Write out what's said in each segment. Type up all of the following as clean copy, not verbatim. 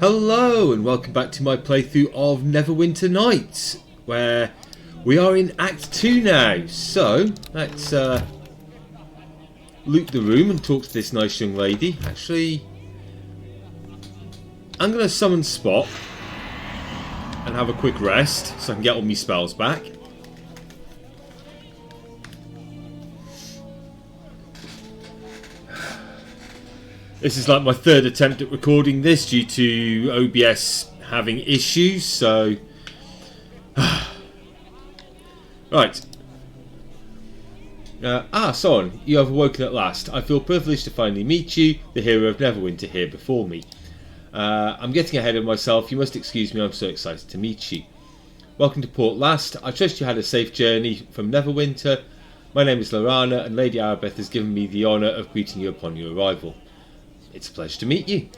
Hello and welcome back to my playthrough of Neverwinter Nights, where we are in Act 2 now. So, let's loot the room and talk to this nice young lady. Actually, I'm going to summon Spot and have a quick rest so I can get all my spells back. This is like my third attempt at recording this due to OBS having issues, so... Right. Son, you have awoken at last. I feel privileged to finally meet you, the hero of Neverwinter here before me. I'm getting ahead of myself, you must excuse me, I'm so excited to meet you. Welcome to Port Last. I trust you had a safe journey from Neverwinter. My name is Lorana, and Lady Arabeth has given me the honour of greeting you upon your arrival. It's a pleasure to meet you.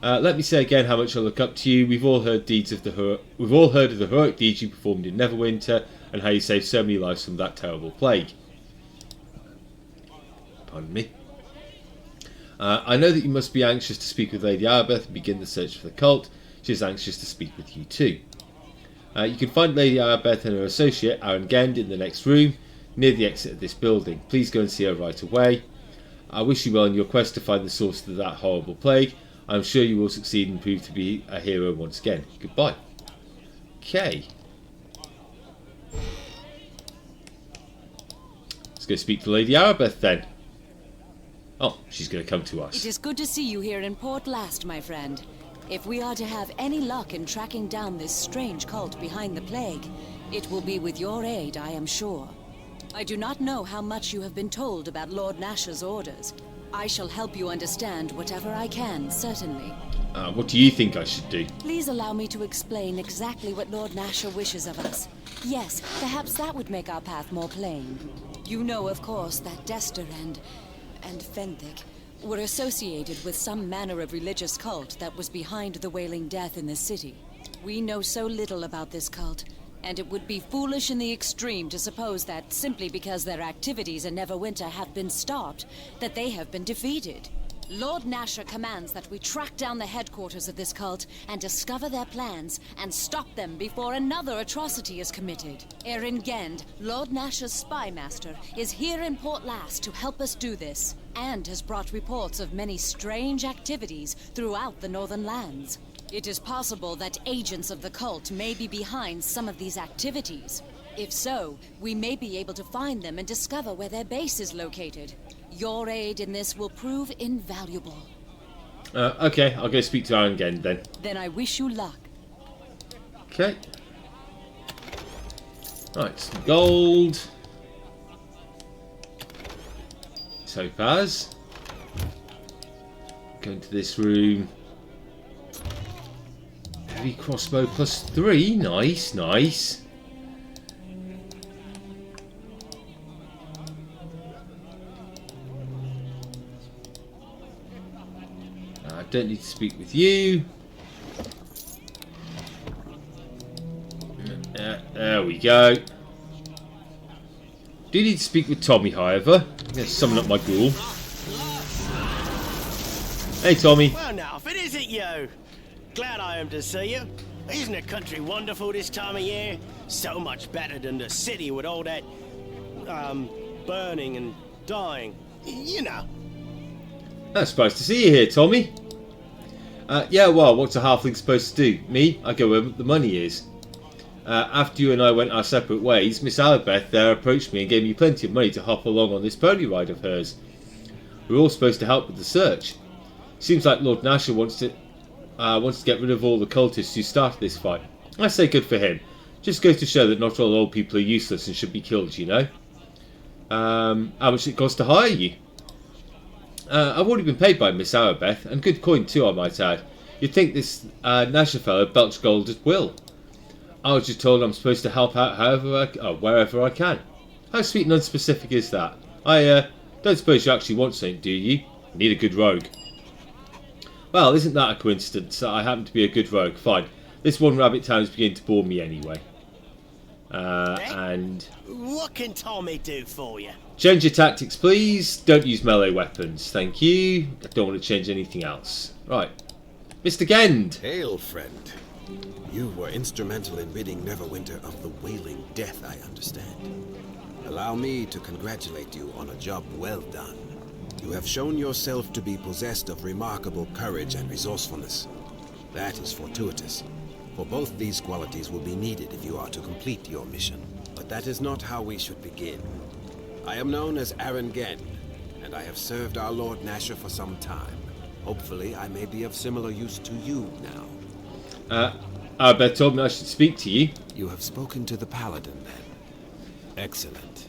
Let me say again how much I look up to you. We've all heard of the heroic deeds you performed in Neverwinter and how you saved so many lives from that terrible plague. Pardon me. I know that you must be anxious to speak with Lady Arabeth and begin the search for the cult. She is anxious to speak with you too. You can find Lady Arabeth and her associate Aaron Gend in the next room near the exit of this building. Please go and see her right away. I wish you well in your quest to find the source of that horrible plague. I'm sure you will succeed and prove to be a hero once again. Goodbye. Okay. Let's go speak to Lady Arabeth then. Oh, she's going to come to us. It is good to see you here in Port Last, my friend. If we are to have any luck in tracking down this strange cult behind the plague, it will be with your aid, I am sure. I do not know how much you have been told about Lord Nash's orders. I shall help you understand whatever I can, certainly. What do you think I should do? Please allow me to explain exactly what Lord Nasher wishes of us. Yes, perhaps that would make our path more plain. You know, of course, that Dester and Fenthik were associated with some manner of religious cult that was behind the Wailing Death in the city. We know so little about this cult, and it would be foolish in the extreme to suppose that simply because their activities in Neverwinter have been stopped, that they have been defeated. Lord Nasher commands that we track down the headquarters of this cult and discover their plans and stop them before another atrocity is committed. Aaron Gend, Lord Nasher's spy master, is here in Port Last to help us do this, and has brought reports of many strange activities throughout the Northern Lands. It is possible that agents of the cult may be behind some of these activities. If so, we may be able to find them and discover where their base is located. Your aid in this will prove invaluable. Okay, I'll go speak to Aaron again then. Then I wish you luck. Okay. Right, some gold. Topaz. Go into this room. Heavy crossbow +3. Nice, nice. I don't need to speak with you. There we go. Do need to speak with Tommy, however. I'm going to summon up my ghoul. Hey, Tommy. Well, now, if it isn't you. Glad I am to see you. Isn't the country wonderful this time of year? So much better than the city with all that, burning and dying. You know. I'm surprised to see you here, Tommy. Yeah, well, what's a halfling supposed to do? Me? I go where the money is. After you and I went our separate ways, Miss Arabeth there approached me and gave me plenty of money to hop along on this pony ride of hers. We're all supposed to help with the search. Seems like Lord Nasher wants to get rid of all the cultists who started this fight. I say good for him. Just goes to show that not all old people are useless and should be killed, you know. How much it cost to hire you? I've already been paid by Miss Arabeth, and good coin too, I might add. You'd think this Nasher fellow belched gold at will. I was just told I'm supposed to help out wherever I can. How sweet and unspecific is that? I don't suppose you actually want something, do you? You need a good rogue. Well, isn't that a coincidence? I happen to be a good rogue. Fine. This one rabbit town is beginning to bore me anyway. And... What can Tommy do for you? Change your tactics, please. Don't use melee weapons. Thank you. I don't want to change anything else. Right. Mr. Gend! Hail, friend. You were instrumental in ridding Neverwinter of the wailing death, I understand. Allow me to congratulate you on a job well done. You have shown yourself to be possessed of remarkable courage and resourcefulness. That is fortuitous, for both these qualities will be needed if you are to complete your mission. But that is not how we should begin. I am known as Aaron Gend, and I have served our Lord Nasher for some time. Hopefully, I may be of similar use to you now. Albert told me I should speak to you. You have spoken to the Paladin, then. Excellent.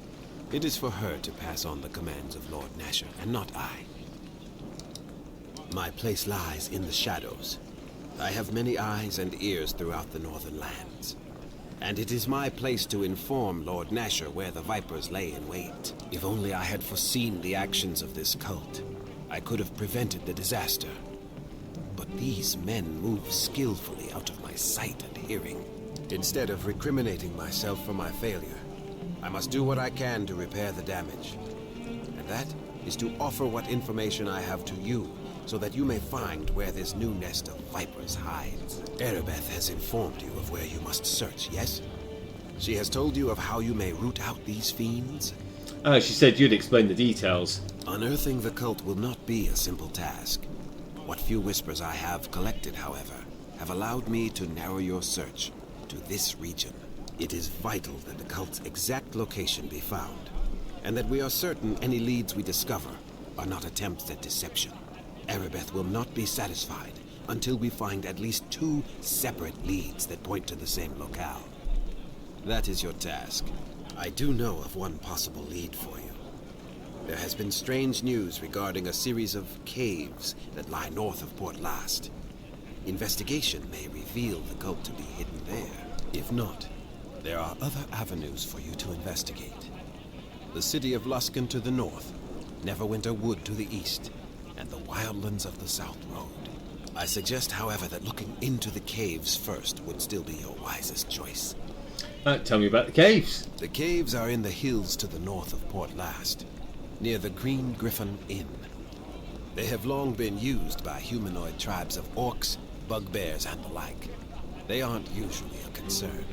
It is for her to pass on the commands of Lord Nasher, and not I. My place lies in the shadows. I have many eyes and ears throughout the northern lands. And it is my place to inform Lord Nasher where the Vipers lay in wait. If only I had foreseen the actions of this cult, I could have prevented the disaster. But these men move skillfully out of my sight and hearing. Instead of recriminating myself for my failure, I must do what I can to repair the damage. And that is to offer what information I have to you, so that you may find where this new nest of vipers hides. Erebeth has informed you of where you must search, yes? She has told you of how you may root out these fiends? She said you'd explain the details. Unearthing the cult will not be a simple task. What few whispers I have collected, however, have allowed me to narrow your search to this region. It is vital that the cult's exact location be found, and that we are certain any leads we discover are not attempts at deception. Erebeth will not be satisfied until we find at least 2 separate leads that point to the same locale. That is your task. I do know of one possible lead for you. There has been strange news regarding a series of caves that lie north of Port Last. Investigation may reveal the cult to be hidden there. If not, there are other avenues for you to investigate. The city of Luskan to the north, Neverwinter Wood to the east, and the wildlands of the South Road. I suggest, however, that looking into the caves first would still be your wisest choice. Tell me about the caves. The caves are in the hills to the north of Port Last, near the Green Griffin Inn. They have long been used by humanoid tribes of orcs, bugbears, and the like. They aren't usually a concern.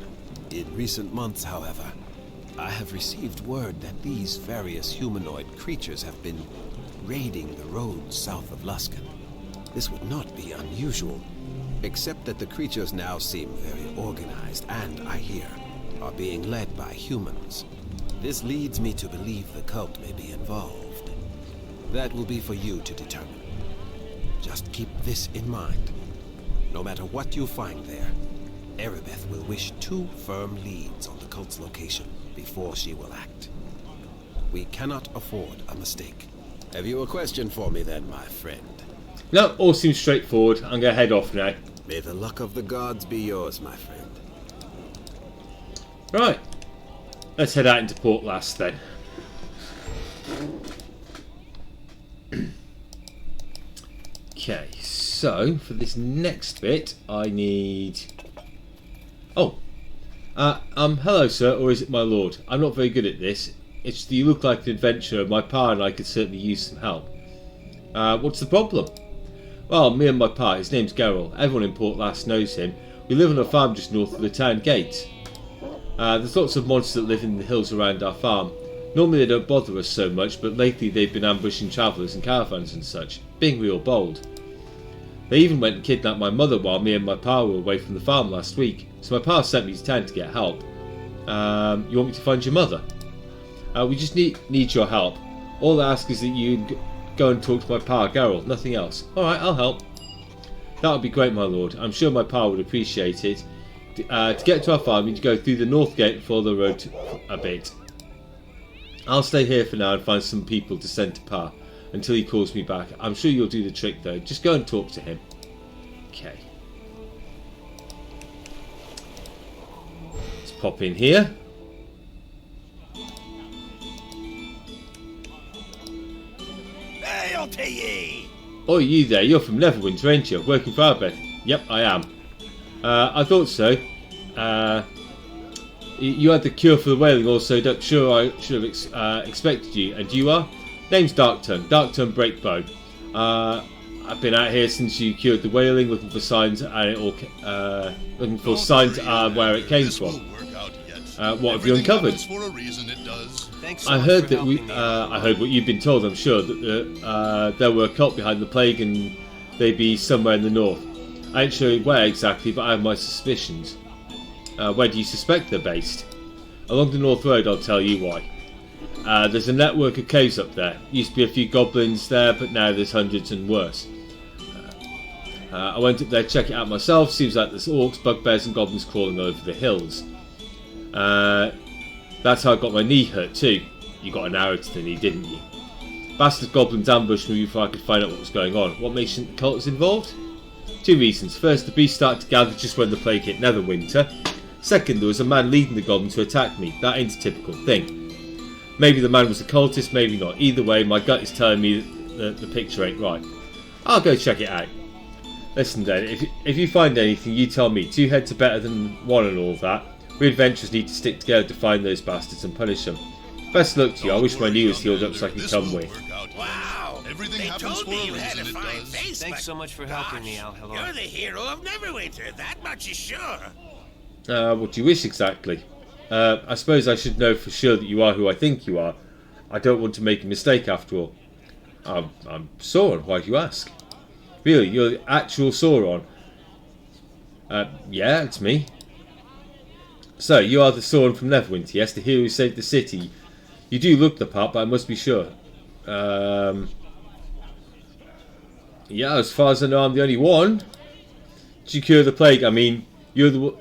In recent months, however, I have received word that these various humanoid creatures have been raiding the roads south of Luskan. This would not be unusual, except that the creatures now seem very organized and, I hear, are being led by humans. This leads me to believe the cult may be involved. That will be for you to determine. Just keep this in mind. No matter what you find there, Erebeth will wish 2 firm leads on the cult's location before she will act. We cannot afford a mistake. Have you a question for me then, my friend? No, all seems straightforward. I'm going to head off now. May the luck of the gods be yours, my friend. Right. Let's head out into Port Last then. Okay, so for this next bit, I need... Oh. Hello, sir, or is it my lord? I'm not very good at this. It's just that you look like an adventurer. My pa and I could certainly use some help. What's the problem? Well, me and my pa, his name's Geralt. Everyone in Port Last knows him. We live on a farm just north of the town gate. There's lots of monsters that live in the hills around our farm. Normally they don't bother us so much, but lately they've been ambushing travellers and caravans and such, being real bold. They even went and kidnapped my mother while me and my pa were away from the farm last week, so my pa sent me to town to get help. You want me to find your mother? We just need your help. All I ask is that you go and talk to my pa, Geralt, nothing else. Alright, I'll help. That would be great, my lord. I'm sure my pa would appreciate it. To get to our farm, you need to go through the north gate and follow the road a bit. I'll stay here for now and find some people to send to pa until he calls me back. I'm sure you'll do the trick though. Just go and talk to him. Okay. Let's pop in here. Hail to ye! Oh, you there. You're from Neverwinter, ain't you? Working for Albert. Yep, I am. I thought so. You had the cure for the whaling also. I'm sure I should have expected you. And you are? Name's Darktongue. Darktongue Breakbone. I've been out here since you cured the whaling, looking for signs, and looking for signs where it came from. What have you uncovered? I heard that I heard what you've been told. I'm sure that there were a cult behind the plague, and they'd be somewhere in the north. I ain't sure where exactly, but I have my suspicions. Where do you suspect they're based? Along the North Road, I'll tell you why. There's a network of caves up there. Used to be a few goblins there, but now there's hundreds and worse. I went up there to check it out myself. Seems like there's orcs, bugbears and goblins crawling over the hills. That's how I got my knee hurt too. You got an arrow to the knee, didn't you? Bastard goblins ambushed me before I could find out what was going on. What makes you think the cult was involved? 2 reasons. First, the beast started to gather just when the plague hit Neverwinter. Second, there was a man leading the goblins who attacked me. That ain't a typical thing. Maybe the man was a cultist, maybe not. Either way, my gut is telling me that the picture ain't right. I'll go check it out. Listen then, if you find anything, you tell me. 2 heads are better than 1 and all that. We adventurers need to stick together to find those bastards and punish them. Best luck to you. I wish my knee was healed up so I could come with. Wow! Everything They happens told for me a you had a reason, it fine does. face, Thanks but so much for helping me, Al-Halor. you're the hero of Neverwinter, that much is sure. What do you wish exactly? I suppose I should know for sure that you are who I think you are. I don't want to make a mistake after all. I'm Sauron, why do you ask? Really, you're the actual Sauron? Yeah, it's me. So, you are the Sauron from Neverwinter, yes? The hero who saved the city. You do look the part, but I must be sure. Yeah, as far as I know, I'm the only one. Did you cure the plague? I mean, you're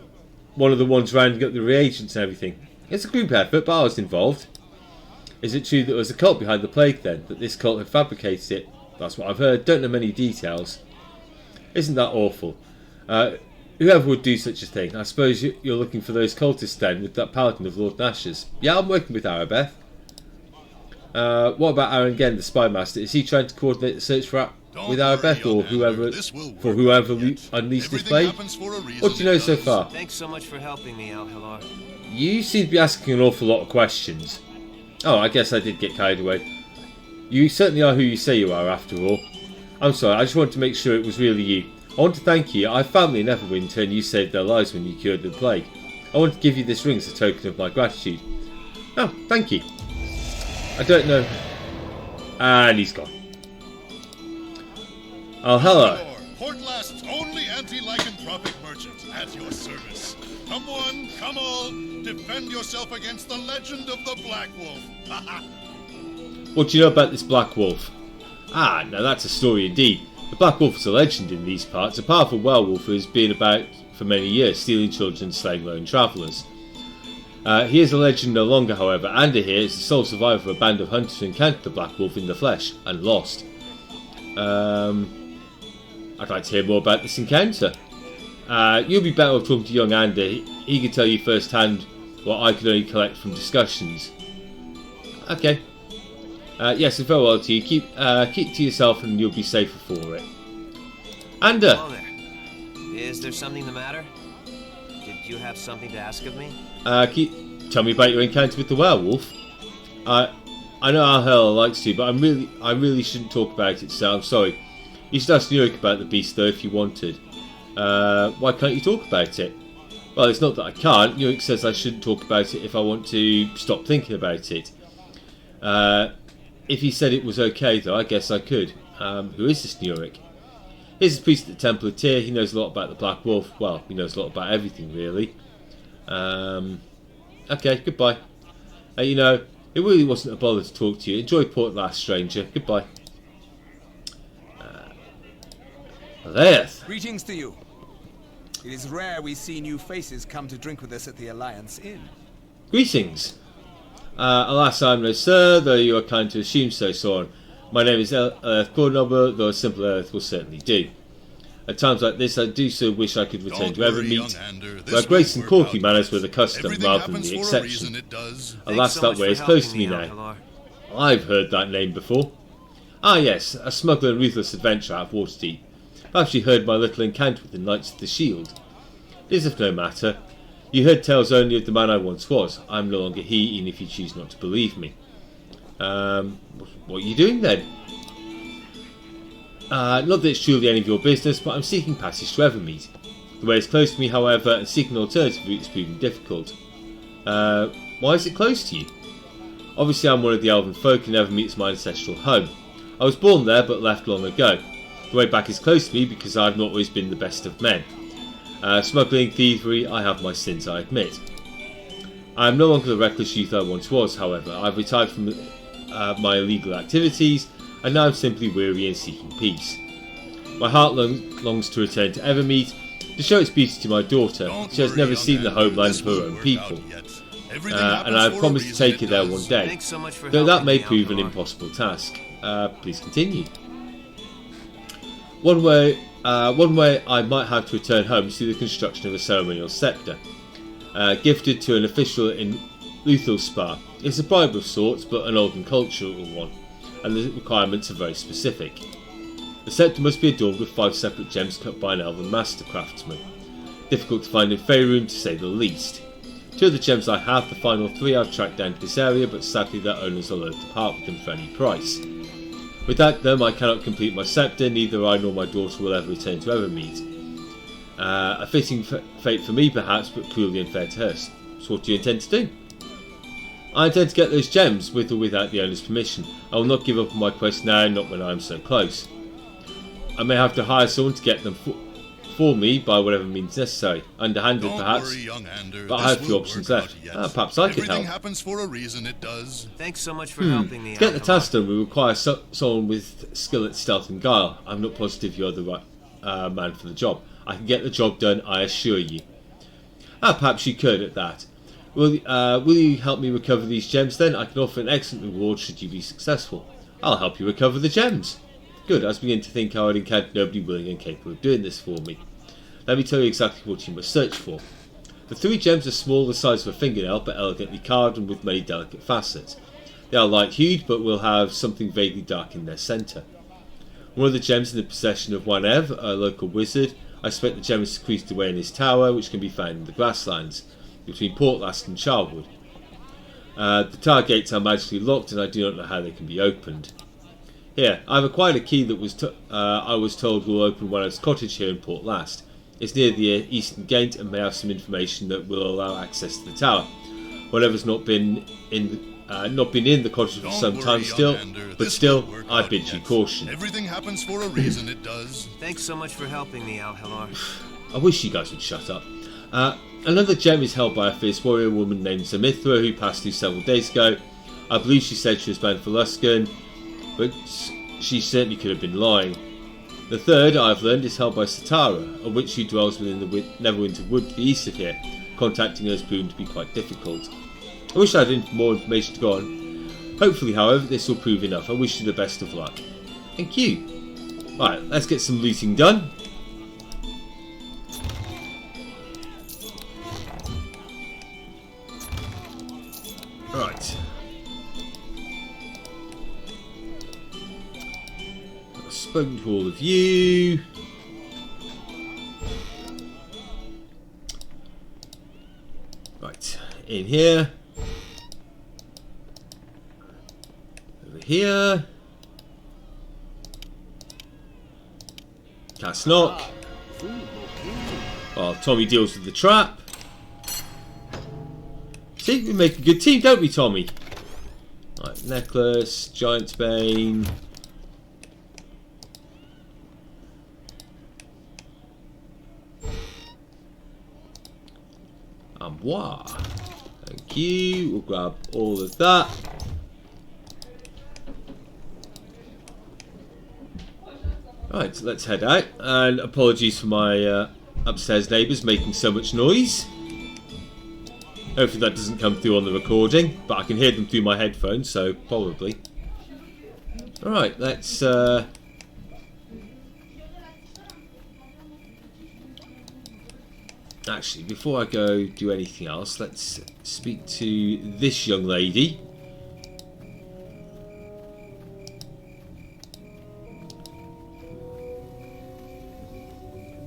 one of the ones rounding up the reagents and everything. It's a group effort, but I was involved. Is it true that there was a cult behind the plague then? That this cult had fabricated it? That's what I've heard. Don't know many details. Isn't that awful? Whoever would do such a thing. I suppose you're looking for those cultists then, with that paladin of Lord Nash's. Yeah, I'm working with Arabeth. What about Aaron again, the spy master? Is he trying to coordinate the search with Arabeth or whoever unleashed this plague? What do you know so far? Thanks so much for helping me, Al-Halor. You seem to be asking an awful lot of questions. Oh, I guess I did get carried away. You certainly are who you say you are, after all. I'm sorry, I just wanted to make sure it was really you. I want to thank you. I have family in Neverwinter and you saved their lives when you cured the plague. I want to give you this ring as a token of my gratitude. Oh, thank you. I don't know. And he's gone. Oh, hello. Portlast's only anti-lycanthropic merchant at your service. Come one, come all, defend yourself against the legend of the Black Wolf. What do you know about this Black Wolf? Ah, now that's a story indeed. The Black Wolf is a legend in these parts, a powerful werewolf who has been about for many years, stealing children and slaying lone travellers. He is a legend no longer, however. Ander here is the sole survivor of a band of hunters who encountered the Black Wolf in the flesh and lost. I'd like to hear more about this encounter. You'll be better off talking to young Ander. He can tell you firsthand what I could only collect from discussions. Okay. Yes, and farewell to you. Keep to yourself and you'll be safer for it. Ander! Hello there. Is there something the matter? Did you have something to ask of me? Tell me about your encounter with the werewolf. I know Al-Halor likes to, but I really shouldn't talk about it, so I'm sorry. You should ask New York about the beast though if you wanted. Why can't you talk about it? Well, it's not that I can't. New York says I shouldn't talk about it if I want to stop thinking about it. If he said it was okay though, I guess I could. Who is this New York? He's a priest at the Temple of Tyr. He knows a lot about the Black Wolf. Well, he knows a lot about everything really. Okay, goodbye. You know, it really wasn't a bother to talk to you. Enjoy Portlast, stranger. Goodbye. There. Greetings to you. It is rare we see new faces come to drink with us at the Alliance Inn. Greetings. Alas, I am no sir, though you are kind to assume so, Sauron. My name is Eleth Cornober, though a simple Eleth will certainly do. At times like this, I do so wish I could return to Evermeet, where grace and courtly manners were the custom rather than the exception. Alas, that way is close to me now. I've heard that name before. Ah yes, a smuggler and ruthless adventurer out of Waterdeep. Perhaps you heard my little encounter with the Knights of the Shield. It is of no matter. You heard tales only of the man I once was. I am no longer he, even if you choose not to believe me. What are you doing then? Not that it's truly any of your business, but I'm seeking passage to Evermeet. The way is close to me, however, and seeking an alternative route is proving difficult. Why is it close to you? Obviously I'm one of the elven folk and Nevermeet is my ancestral home. I was born there but left long ago. The way back is close to me because I've not always been the best of men. Smuggling, thievery, I have my sins, I admit. I am no longer the reckless youth I once was, however. I've retired from my illegal activities and now I'm simply weary and seeking peace. My heart longs to return to Evermeet to show its beauty to my daughter. She has never seen the homeland of her own people. And I have promised to take her there one day, though that may prove an impossible task. Please continue. One way I might have to return home is through the construction of a ceremonial sceptre, gifted to an official in Luthel's Spa. It's a bribe of sorts, but an old and cultural one, and the requirements are very specific. The sceptre must be adorned with 5 separate gems cut by an elven master craftsman. Difficult to find in Faerun, to say the least. 2 of the gems I have, the final 3 I've tracked down to this area, but sadly their owners are loath to part with them for any price. Without them I cannot complete my sceptre, neither I nor my daughter will ever return to Evermeet. A fitting fate for me perhaps, but cruelly unfair to her. So what do you intend to do? I intend to get those gems, with or without the owner's permission. I will not give up on my quest now, not when I am so close. I may have to hire someone to get them for me by whatever means necessary. Underhanded perhaps, but I have few options left. Perhaps I could help. Everything happens for a reason, it does. Thanks so much for helping me. To get the task done, we require someone with skill at stealth and guile. I'm not positive you're the right man for the job. I can get the job done, I assure you. Perhaps you could at that. Will you help me recover these gems then? I can offer an excellent reward should you be successful. I'll help you recover the gems. Good, I was beginning to think I would encounter nobody willing and capable of doing this for me. Let me tell you exactly what you must search for. The 3 gems are small, the size of a fingernail, but elegantly carved and with many delicate facets. They are light-hued, but will have something vaguely dark in their centre. One of the gems in the possession of Wanev, a local wizard. I suspect the gem is secreted away in his tower, which can be found in the grasslands, between Portlast and Charwood. The tower gates are magically locked, and I do not know how they can be opened. Here, I have acquired a key that I was told will open Wanev's cottage here in Portlast. It's near the eastern gate and may have some information that will allow access to the tower. Whatever's not been in the cottage for some time still, but still, I bid you caution. Everything happens for a reason, it does. Thanks so much for helping me, Alhalar. I wish you guys would shut up. Another gem is held by a fierce warrior woman named Zamithra who passed through several days ago. I believe she said she was bound for Luskan, but she certainly could have been lying. The third, I have learned, is held by Satara, a witch who dwells within the Neverwinter Wood to the east of here. Contacting her has proven to be quite difficult. I wish I had more information to go on. Hopefully, however, this will prove enough. I wish you the best of luck. Thank you. Right, let's get some looting done. Right. I've spoken to all of you. Right, in here. Over here. Cast knock. While Tommy deals with the trap. See, we make a good team, don't we, Tommy? Right, necklace, giant's bane. Amboise. Thank you. We'll grab all of that. Right, so let's head out. And apologies for my upstairs neighbours making so much noise. Hopefully that doesn't come through on the recording, but I can hear them through my headphones, so probably. Alright, let's... Actually, before I go do anything else, let's speak to this young lady.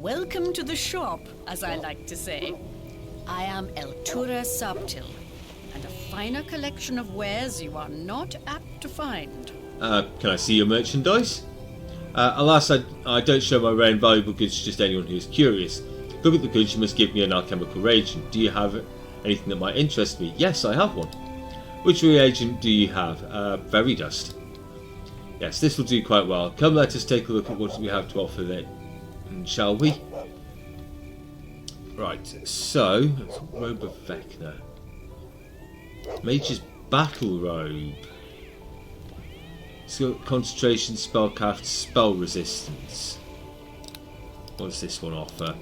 Welcome to the shop, as I like to say. I am Eltura Subtil, and a finer collection of wares you are not apt to find. Can I see your merchandise? Alas, I don't show my rare and valuable goods to just anyone who is curious. Look at the goods, you must give me an alchemical reagent. Do you have anything that might interest me? Yes, I have one. Which reagent do you have? Fairy dust. Yes, this will do quite well. Come, let us take a look at what we have to offer then, shall we? Right, so, let's robe of Vecna. Mage's battle robe. It's got concentration, spellcraft, spell resistance. What does this one offer?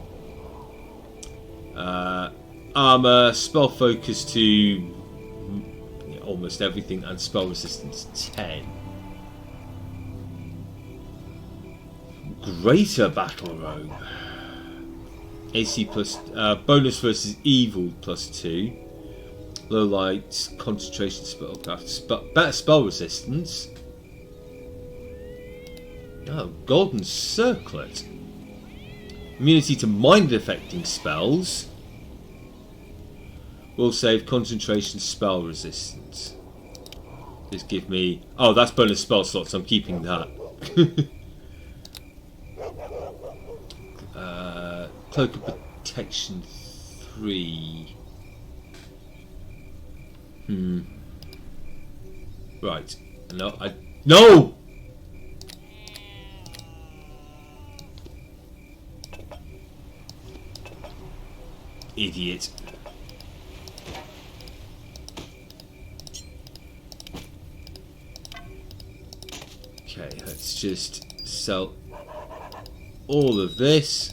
Armor, spell focus to almost everything, and spell resistance 10. Greater battle robe. AC plus bonus versus evil plus 2. Low light, concentration, spellcraft, better spell resistance. Oh, golden circlet. Immunity to mind affecting spells. Will save concentration, spell resistance. Just give me. Oh, that's bonus spell slots. I'm keeping that. Cloak of protection 3. Right. No! Idiot. Okay, let's just sell all of this.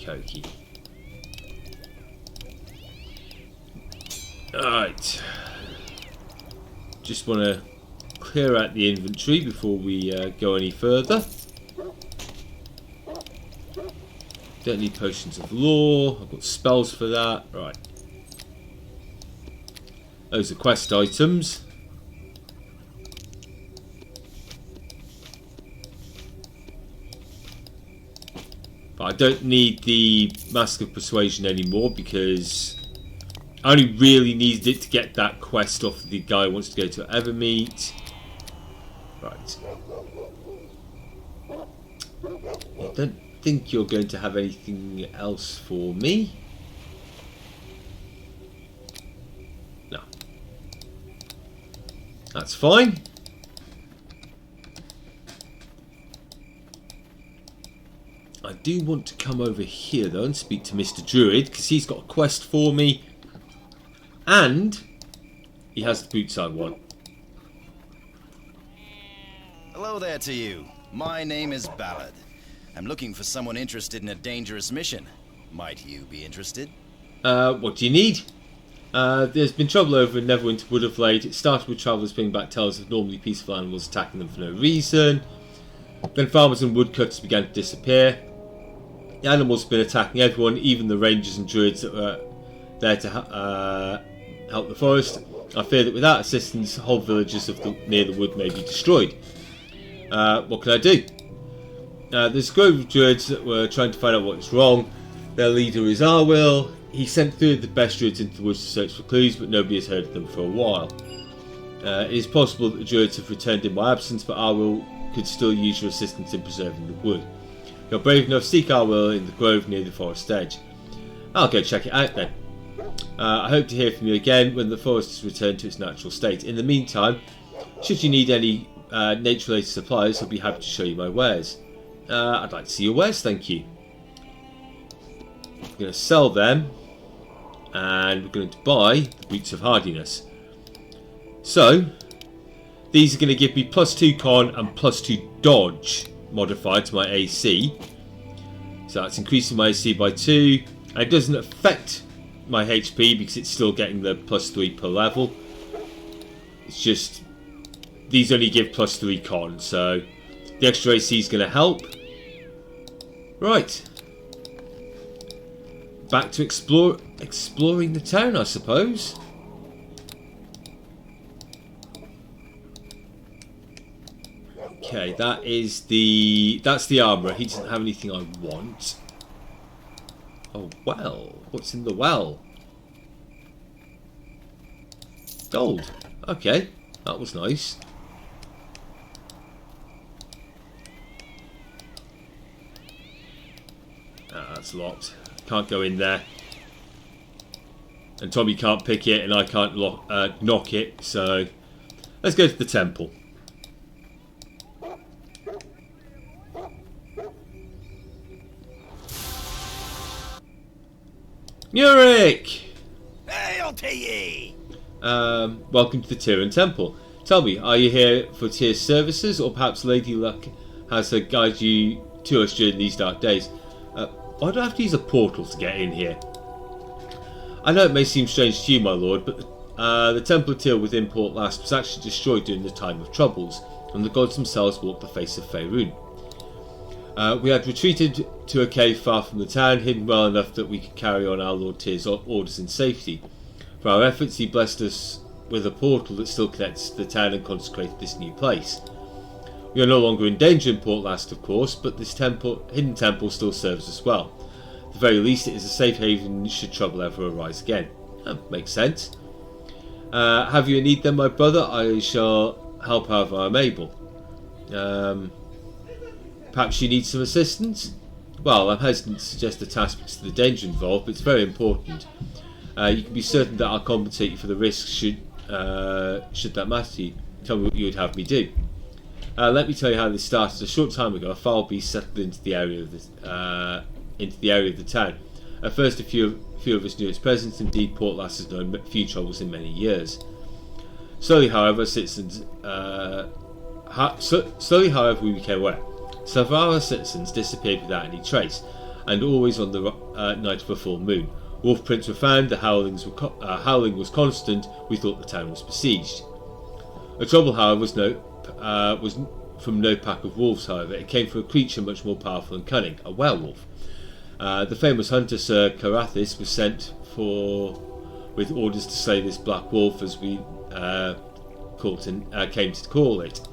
Okie. Alright. Just want to clear out the inventory before we go any further. Don't need potions of law. I've got spells for that. Right. Those are quest items. But I don't need the Mask of Persuasion anymore because I only really needed it to get that quest off the guy who wants to go to Evermeet. Right. I don't think you're going to have anything else for me. No. That's fine. I do want to come over here though and speak to Mr. Druid because he's got a quest for me and he has the boots I want. Hello there to you. My name is Ballard. I'm looking for someone interested in a dangerous mission. Might you be interested? What do you need? There's been trouble over in Neverwinter Wood of late. It started with travellers bringing back tales of normally peaceful animals attacking them for no reason. Then farmers and woodcutters began to disappear. The animals have been attacking everyone, even the rangers and druids that were there to help the forest. I fear that without assistance, whole villages near the wood may be destroyed. What can I do? There's a grove of druids that were trying to find out what's wrong. Their leader is Arwyll. He sent 3 of the best druids into the woods to search for clues, but nobody has heard of them for a while. It is possible that the druids have returned in my absence, but Arwyll could still use your assistance in preserving the wood. If you're brave enough, seek Arwyll in the grove near the forest edge. I'll go check it out then. I hope to hear from you again when the forest has returned to its natural state. In the meantime, should you need any nature-related supplies, I'll be happy to show you my wares. I'd like to see your wares, thank you. We're going to sell them, and we're going to buy the Boots of Hardiness. So, these are going to give me +2 con and +2 dodge modified to my AC. So that's increasing my AC by 2. And it doesn't affect my HP because it's still getting the +3 per level. It's just, these only give +3 con, so the extra AC is going to help. Right. Back to exploring the town, I suppose. Okay, that's the armourer. He doesn't have anything I want. A well. What's in the well? Gold. Okay, that was nice. Ah, that's locked. Can't go in there. And Tommy can't pick it, and I can't knock it. So let's go to the temple. Murik! Hail to ye! Welcome to the Tyrian Temple. Tell me, are you here for Tyr's services, or perhaps Lady Luck has guided you to us during these dark days? Why do I have to use a portal to get in here? I know it may seem strange to you, my lord, but the Temple of Tyr within Port Last was actually destroyed during the time of troubles, and the gods themselves walked the face of Faerun. We had retreated to a cave far from the town, hidden well enough that we could carry on our Lord Tyr's orders in safety. For our efforts, he blessed us with a portal that still connects to the town and consecrated this new place. We are no longer in danger in Port Last, of course, but this hidden temple still serves us well. At the very least, it is a safe haven should trouble ever arise again. Makes sense. Have you a need then, my brother? I shall help however I am able. Perhaps you need some assistance? Well, I'm hesitant to suggest a task because of the danger involved, but it's very important. You can be certain that I'll compensate you for the risks should that matter to you. Tell me what you would have me do. Let me tell you how this started. A short time ago, a foul beast settled into the area of the town. At first, a few of us knew its presence. Indeed, Port Last has known few troubles in many years. Slowly, however, we became aware. Some of our citizens disappeared without any trace, and always on the night of a full moon. Wolf prints were found. The howling was constant. We thought the town was besieged. The trouble, however, was from no pack of wolves. However, it came from a creature much more powerful and cunning, a werewolf. The famous hunter Sir Carathis was sent with orders to slay this black wolf, as we came to call it.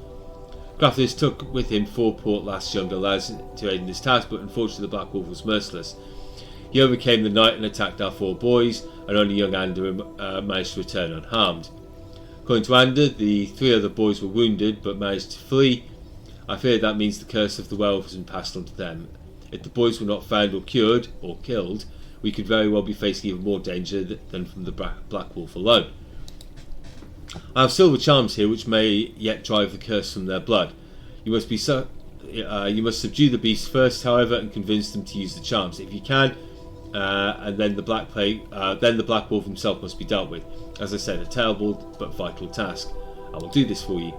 Carathis took with him 4 Port Last younger lads to aid in this task, but unfortunately the black wolf was merciless. He overcame the night and attacked our 4 boys, and only young Ander managed to return unharmed. According to Ander, the 3 other boys were wounded but managed to flee. I fear that means the curse of the werewolf has been passed on to them. If the boys were not found or cured, or killed, we could very well be facing even more danger than from the black wolf alone. I have silver charms here which may yet drive the curse from their blood. You must subdue the beasts first, however, and convince them to use the charms. If you can, and then the black wolf himself must be dealt with. As I said, a terrible but vital task. I will do this for you.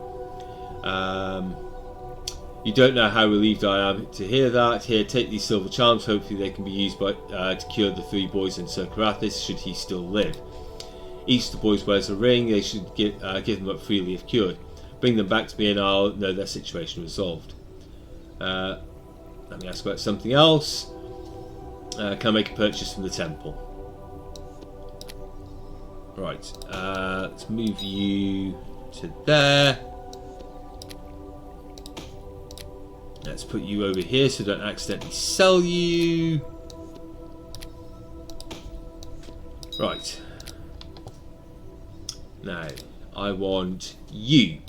You don't know how relieved I am to hear that. Here, take these silver charms. Hopefully they can be used to cure the 3 boys and Sir Carathis, should he still live. Each of the boys wears a ring. They should give them up freely if cured. Bring them back to me and I'll know their situation resolved. Let me ask about something else. Can I make a purchase from the temple? Right, let's move you to there. Let's put you over here so I don't accidentally sell you. Right. Now, I want you.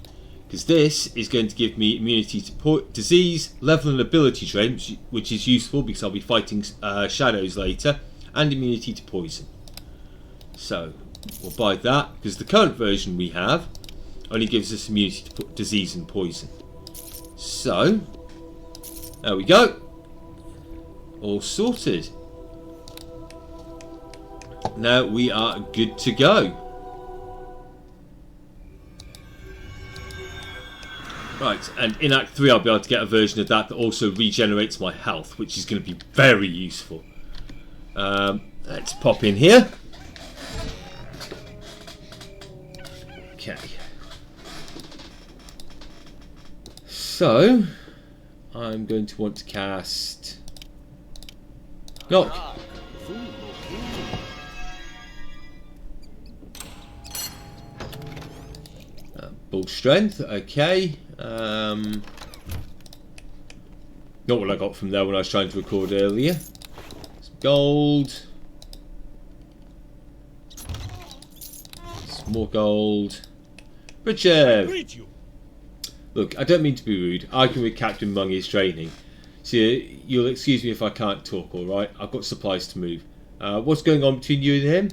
Because this is going to give me immunity to disease, level and ability drain, which is useful because I'll be fighting shadows later, and immunity to poison. So, we'll buy that, because the current version we have only gives us immunity to disease and poison. So, there we go. All sorted. Now we are good to go. Right, and in Act 3 I'll be able to get a version of that also regenerates my health, which is going to be very useful. Let's pop in here. Okay. So, I'm going to want to cast Knock. Bull strength, okay. Not what I got from there when I was trying to record earlier. Let's gold. Some more gold. Richard! Look, I don't mean to be rude. Arguing with Captain Mung is draining. So you'll excuse me if I can't talk, alright? I've got supplies to move. What's going on between you and him?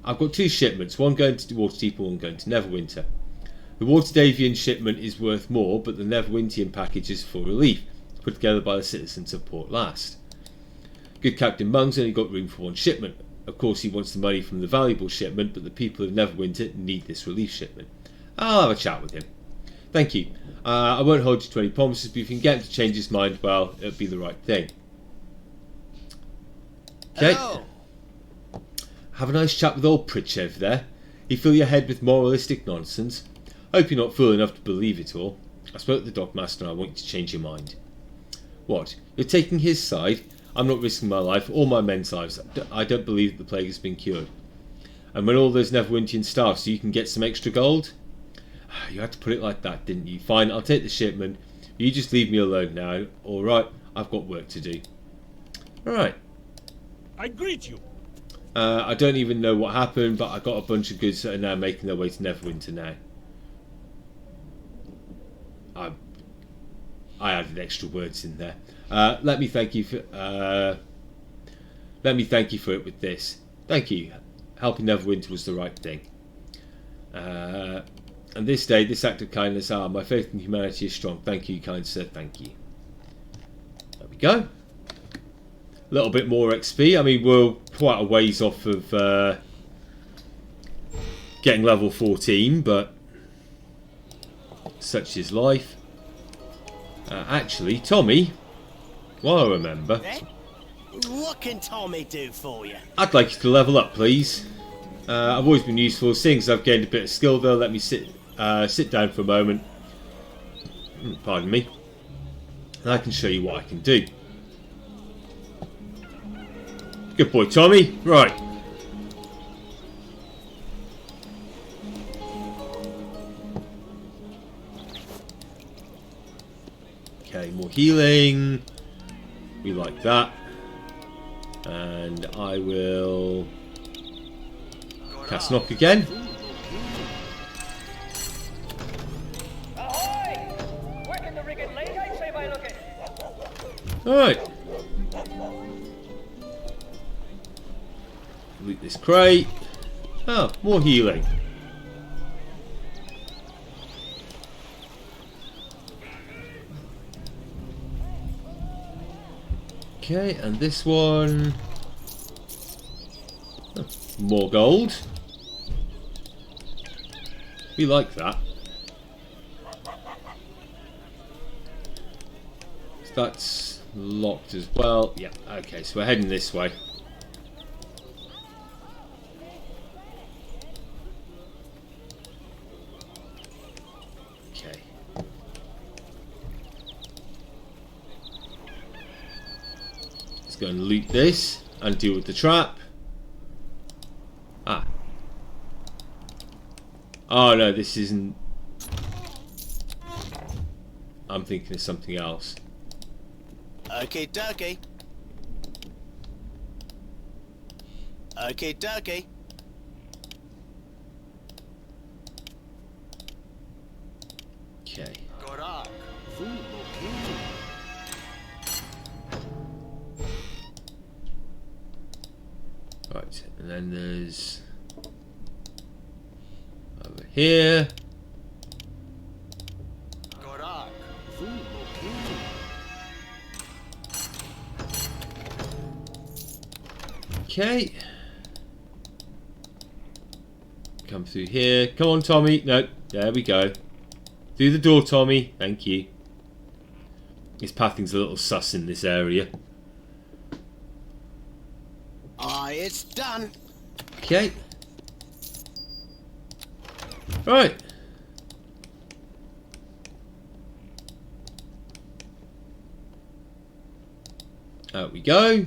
I've got 2 shipments, one going to Waterdeep and one going to Neverwinter. The Waterdavian shipment is worth more, but the Neverwintian package is for relief, put together by the citizens of Port Last. Good Captain Mung's only got room for 1 shipment. Of course he wants the money from the valuable shipment, but the people of Neverwinter need this relief shipment. I'll have a chat with him. Thank you. I won't hold you to any promises, but if you can get him to change his mind, well, it'll be the right thing. Okay. Hello. Have a nice chat with old Pritchev there. You fill your head with moralistic nonsense. Hope you're not fool enough to believe it all. I spoke to the Dockmaster and I want you to change your mind. What? You're taking his side? I'm not risking my life or my men's lives. I don't believe that the plague has been cured. And when all those Neverwintian starve so you can get some extra gold? You had to put it like that, didn't you? Fine, I'll take the shipment. You just leave me alone now. Alright, I've got work to do. Alright. I greet you. I don't even know what happened, but I got a bunch of goods that are now making their way to Neverwinter now. I added extra words in there. Let me thank you for it with this. Thank you. Helping Neverwinter was the right thing. And this day, this act of kindness, my faith in humanity is strong. Thank you, kind sir. Thank you. There we go. A little bit more XP. I mean, we're quite a ways off of getting level 14, but such is life. Actually, Tommy, while I remember, What can Tommy do for you? I'd like you to level up, please. I've always been useful. Seeing as I've gained a bit of skill, though, let me sit down for a moment. Pardon me. And I can show you what I can do. Good boy, Tommy. Right. Okay, more healing. We like that. And I will cast knock again. Alright. Loot this crate. Oh, more healing. Okay, and this one. Oh, more gold. We like that. So that's locked as well. Yeah, okay, so we're heading this way. Okay. Let's go and loot this and deal with the trap. Ah. Oh no, this isn't. I'm thinking of something else. Okay, dokie. Okay, dokie. Okay. Right, and then there's over here. Okay. Come through here. Come on, Tommy. No, there we go. Through the door, Tommy. Thank you. His pathing's a little sus in this area. Aye, it's done. Okay. Right. Out we go.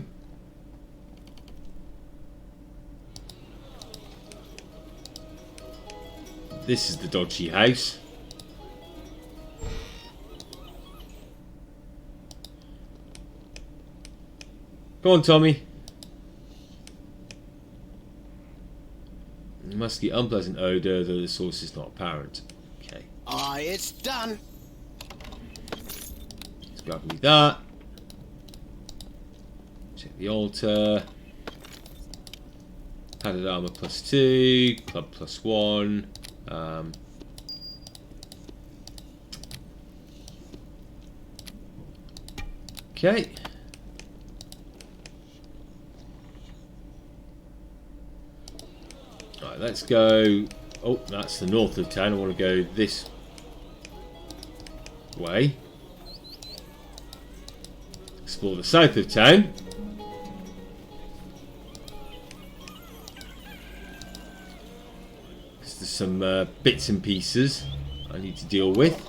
This is the dodgy house. Go on, Tommy. Musky, unpleasant odour, though the source is not apparent. Okay. Aye, it's done. Let's grab me that. Check the altar. Padded armour +2, club +1. Okay. Right, let's go. Oh, that's the north of town. I want to go this way. Explore the south of town. There's some bits and pieces I need to deal with.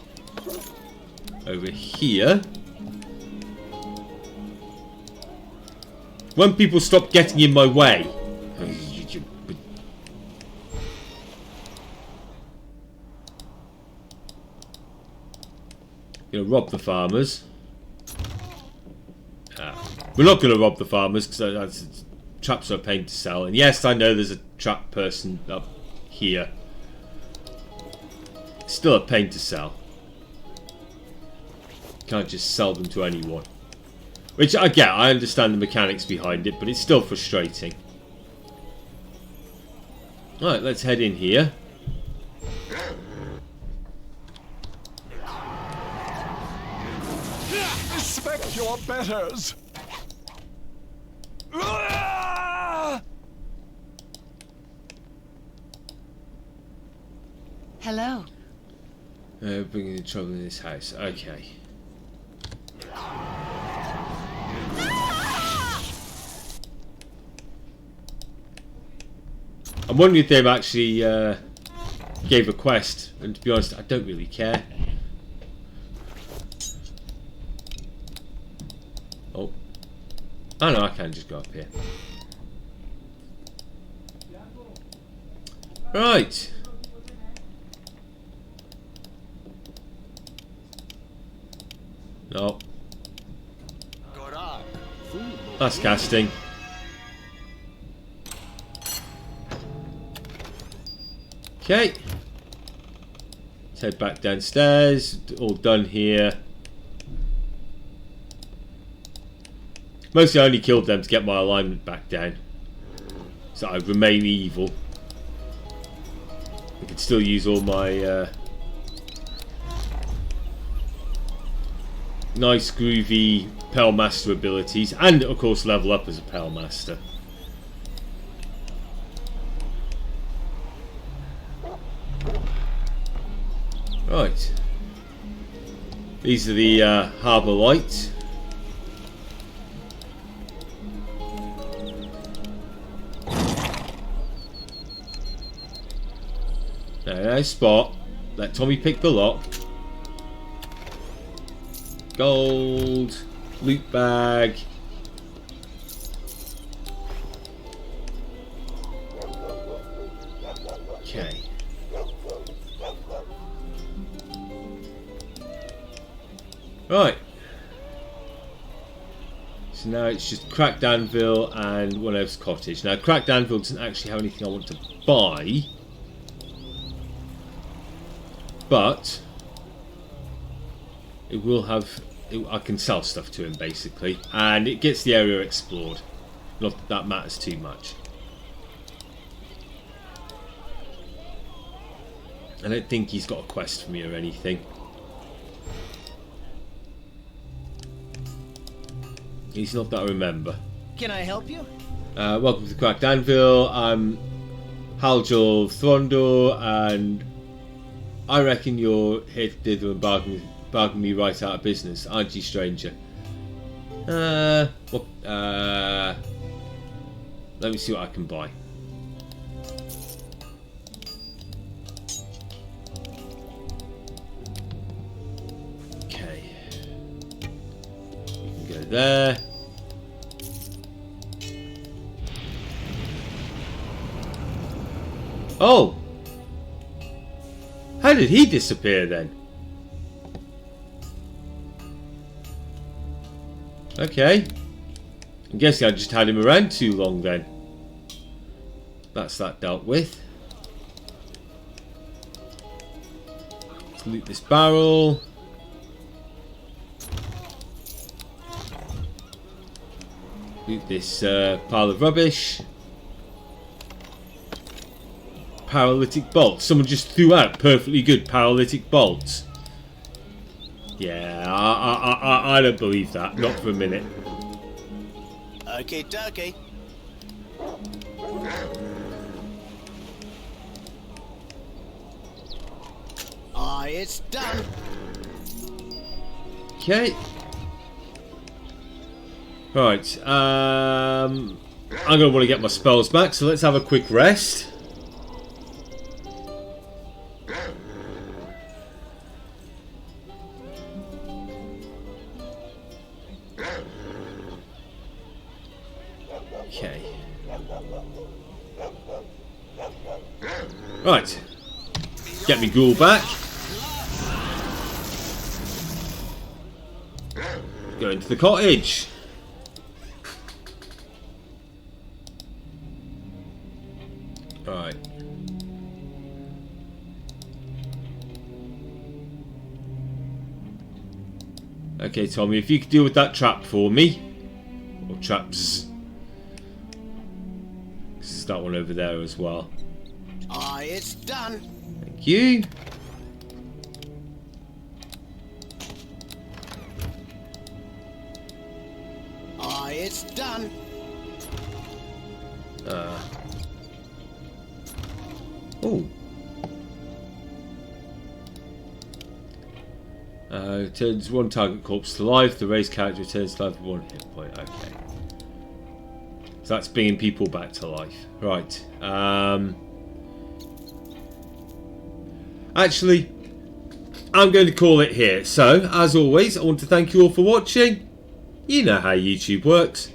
Over here. When people stop getting in my way. Gonna rob the farmers. We're not gonna rob the farmers because traps are a pain to sell. And yes, I know there's a trap person up here. It's still a pain to sell. Can't just sell them to anyone. Which I get, I understand the mechanics behind it, but it's still frustrating. Alright, let's head in here. Respect your betters! Hello. Bringing in trouble in this house. Okay. I'm wondering if they've actually gave a quest, and to be honest, I don't really care. Oh. Oh no, I can just go up here. Right. No. That's casting. Okay. Let's head back downstairs. All done here. Mostly I only killed them to get my alignment back down. So I remain evil. I can still use all my nice groovy Pale Master abilities. And of course level up as a Pale Master. Right. These are the harbour lights. Nice spot. Let Tommy pick the lock. Gold. Loot bag. Okay. Right. So now it's just Cracked Anvil and One Elf's Cottage. Now Cracked Anvil doesn't actually have anything I want to buy. But it will have... I can sell stuff to him basically. And it gets the area explored. Not that that matters too much. I don't think he's got a quest for me or anything. He's not that I remember. Can I help you? Welcome to the Cracked Anvil. I'm Haljal Throndor, and I reckon you're here to dither and bargain me right out of business, aren't you, stranger? Let me see what I can buy. Okay. We can go there. Oh! How did he disappear then? Okay. I'm guessing I just had him around too long then. That's that dealt with. Let's loot this barrel. Loot this pile of rubbish. Paralytic bolts. Someone just threw out perfectly good paralytic bolts. Yeah, I don't believe that. Not for a minute. Okay, dokie. It's done. Okay. Right. I'm gonna want to get my spells back, so let's have a quick rest. Okay. Right. Get me ghoul back. Go into the cottage. Right. Okay, Tommy, if you could deal with that trap for me. Or traps. There's that one over there as well. It's done. Thank you. It's done. Oh. Turns one target corpse to life. The raised character returns to life with one hit point. Okay. So that's bringing people back to life. Right. Actually, I'm going to call it here. So, as always, I want to thank you all for watching. You know how YouTube works.